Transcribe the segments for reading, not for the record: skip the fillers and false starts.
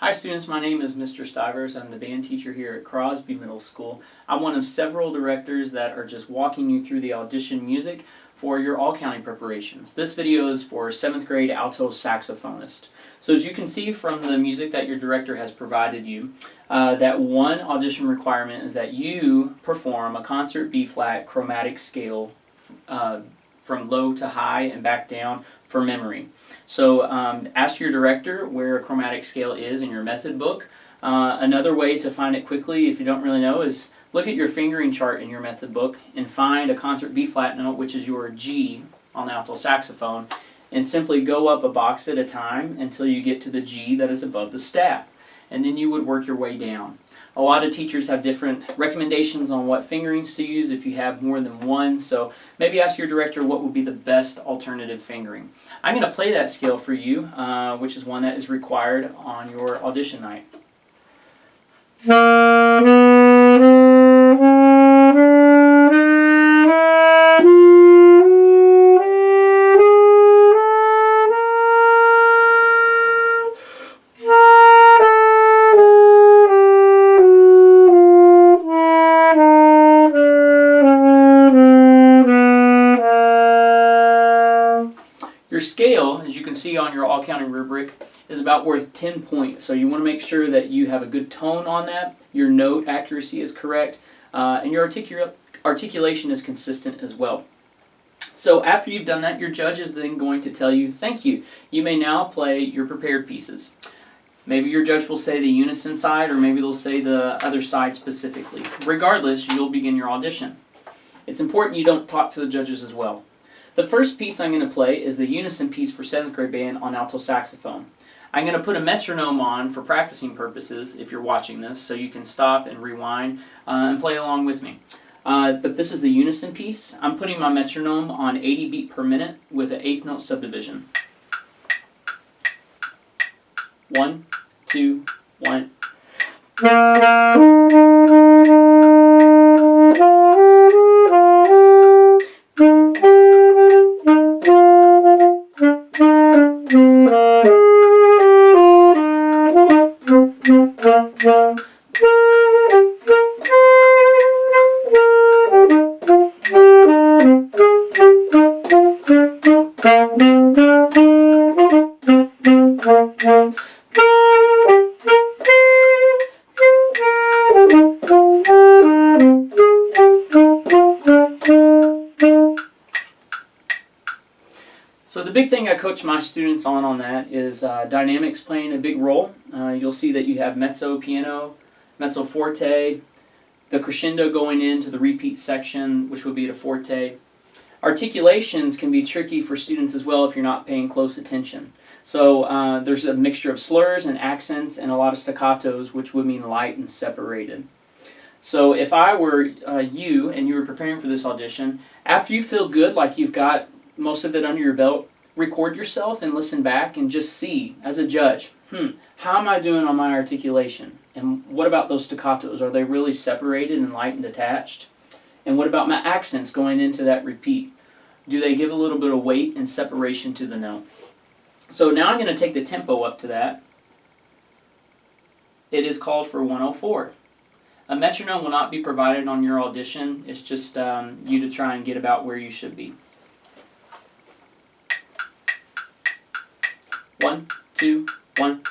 Hi students, my name is Mr. Stivers. I'm the band teacher here at Crosby Middle School. I'm one of several directors that are just walking you through the audition music for your all-county preparations. This video is for 7th grade alto saxophonist. So as you can see from the music that your director has provided you, that one audition requirement is that you perform a concert B-flat chromatic scale from low to high and back down for memory. So ask your director where a chromatic scale is in your method book. Another way to find it quickly, if you don't really know, is look at your fingering chart in your method book and find a concert B-flat note, which is your G on the alto saxophone, and simply go up a box at a time until you get to the G that is above the staff. And then you would work your way down. A lot of teachers have different recommendations on what fingerings to use if you have more than one, so maybe ask your director what would be the best alternative fingering. I'm going to play that scale for you, which is one that is required on your audition night. Your scale, as you can see on your all-county rubric, is about worth 10 points. So you want to make sure that you have a good tone on that, your note accuracy is correct, and your articulation is consistent as well. So after you've done that, your judge is then going to tell you, thank you. You may now play your prepared pieces. Maybe your judge will say the unison side, or maybe they'll say the other side specifically. Regardless, you'll begin your audition. It's important you don't talk to the judges as well. The first piece I'm going to play is the unison piece for 7th grade band on alto saxophone. I'm going to put a metronome on for practicing purposes if you're watching this, so you can stop and rewind and play along with me. But this is the unison piece. I'm putting my metronome on 80 beat per minute with an 8th note subdivision. 1, 2, 1. So the big thing I coach my students on that is dynamics playing a big role. You'll see that you have mezzo piano, mezzo forte, the crescendo going into the repeat section, which would be the forte. Articulations can be tricky for students as well if you're not paying close attention. So there's a mixture of slurs and accents and a lot of staccatos, which would mean light and separated. So if I were you and you were preparing for this audition, after you feel good, like you've got most of it under your belt, record yourself and listen back and just see, as a judge, how am I doing on my articulation? And what about those staccatos? Are they really separated and light and detached? And what about my accents going into that repeat? Do they give a little bit of weight and separation to the note? So now I'm going to take the tempo up to that. It is called for 104. A metronome will not be provided on your audition. It's just you to try and get about where you should be. 1, 2, 1.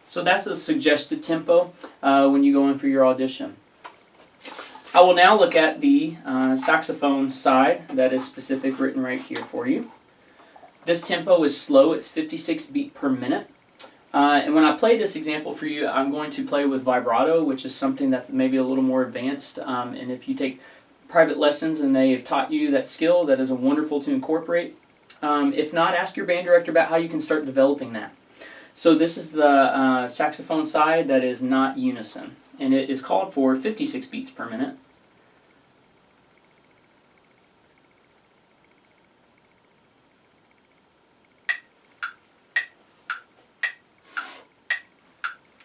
So that's a suggested tempo when you go in for your audition. I will now look at the saxophone side that is specific written right here for you. This tempo is slow, it's 56 beat per minute. And when I play this example for you, I'm going to play with vibrato, which is something that's maybe a little more advanced. And if you take private lessons and they have taught you that skill, that is wonderful to incorporate. If not, ask your band director about how you can start developing that. So this is the saxophone side that is not unison, and it is called for 56 beats per minute.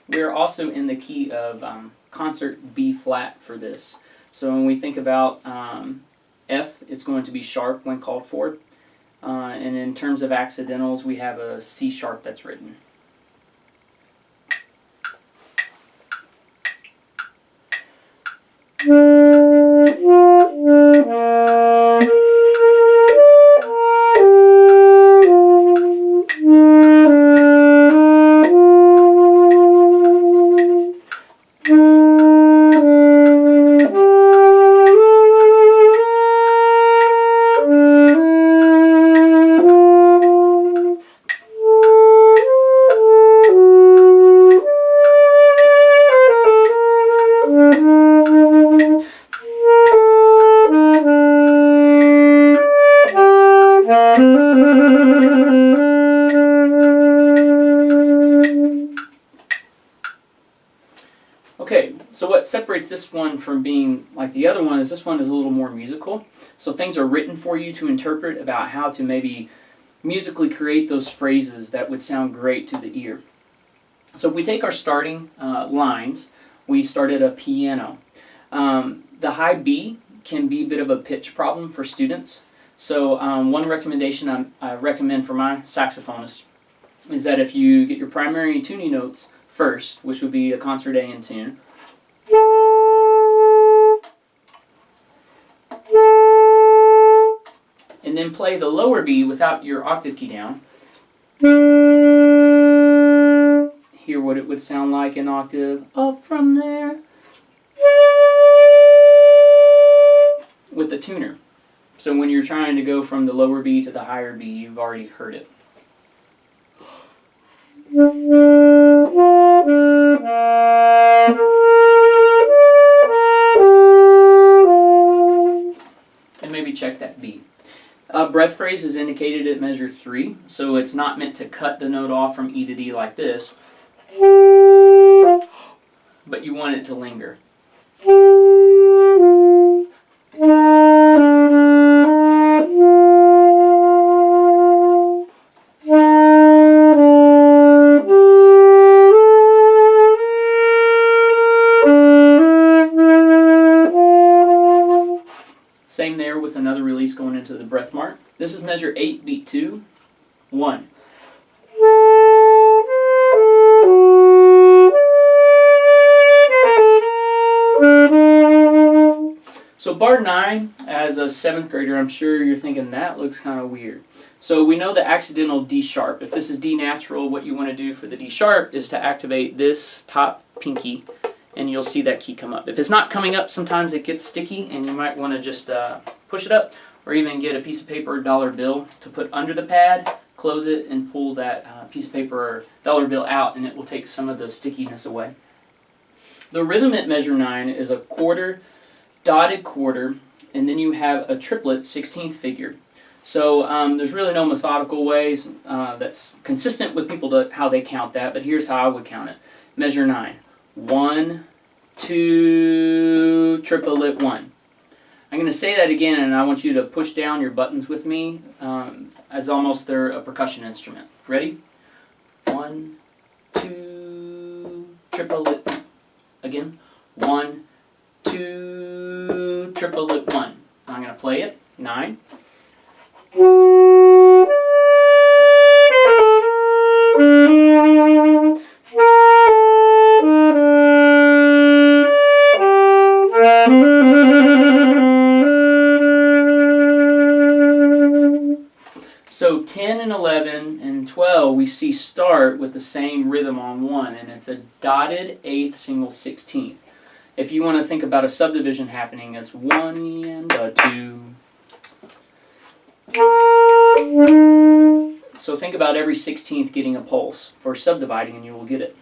We are also in the key of concert B flat for this. So when we think about F, it's going to be sharp when called for. And in terms of accidentals, we have a C sharp that's written. Okay, so what separates this one from being like the other one is this one is a little more musical. So things are written for you to interpret about how to maybe musically create those phrases that would sound great to the ear. So if we take our starting lines, we start at a piano. The high B can be a bit of a pitch problem for students. So one recommendation I recommend for my saxophonist is that if you get your primary tuning notes first, which would be a concert A in tune, and then play the lower B without your octave key down, hear what it would sound like in octave up from there with the tuner. So when you're trying to go from the lower B to the higher B, you've already heard it. And maybe check that beat. Breath phrase is indicated at measure 3, so it's not meant to cut the note off from E to D like this, but you want it to linger. Same there with another release going into the breath mark. This is measure 8, beat 2, 1. So bar 9, as a 7th grader, I'm sure you're thinking that looks kind of weird. So we know the accidental D sharp. If this is D natural, what you want to do for the D sharp is to activate this top pinky, and you'll see that key come up. If it's not coming up, sometimes it gets sticky, and you might want to just push it up, or even get a piece of paper or dollar bill to put under the pad, close it, and pull that piece of paper or dollar bill out, and it will take some of the stickiness away. The rhythm at measure 9 is a quarter, dotted quarter, and then you have a triplet 16th figure. So there's really no methodical ways that's consistent with people how they count that, but here's how I would count it. Measure 9. 1, 2, triplet 1. I'm going to say that again, and I want you to push down your buttons with me as almost they're a percussion instrument. Ready? 1, 2, triplet. Again. 1, 2, triplet 1. I'm going to play it. 9. So 10 and 11 and 12 we see start with the same rhythm on 1, and it's a dotted 8th single 16th. If you want to think about a subdivision happening, it's 1 and a 2. So think about every 16th getting a pulse for subdividing, and you will get it.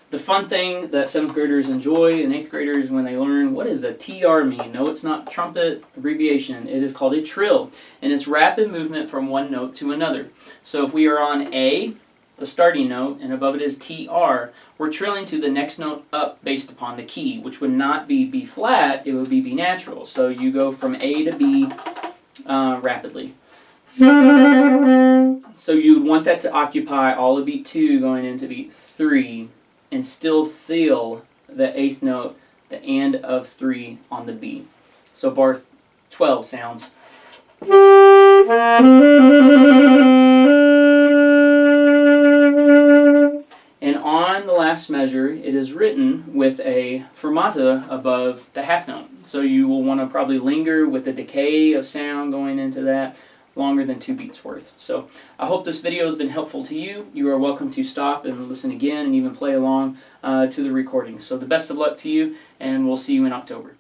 The fun thing that 7th graders enjoy and 8th graders when they learn, what does a TR mean? No, it's not trumpet abbreviation. It is called a trill, and it's rapid movement from one note to another. So if we are on A, the starting note, and above it is TR, we're trilling to the next note up based upon the key, which would not be B flat, it would be B natural. So you go from A to B rapidly. So you would want that to occupy all of beat 2 going into beat 3 and still feel the 8th note, the and of 3 on the B. So bar 12 sounds. And on the last measure, it is written with a fermata above the half note. So you will want to probably linger with the decay of sound going into that longer than 2 beats worth. So I hope this video has been helpful to you. You are welcome to stop and listen again and even play along to the recording. So the best of luck to you, and we'll see you in October.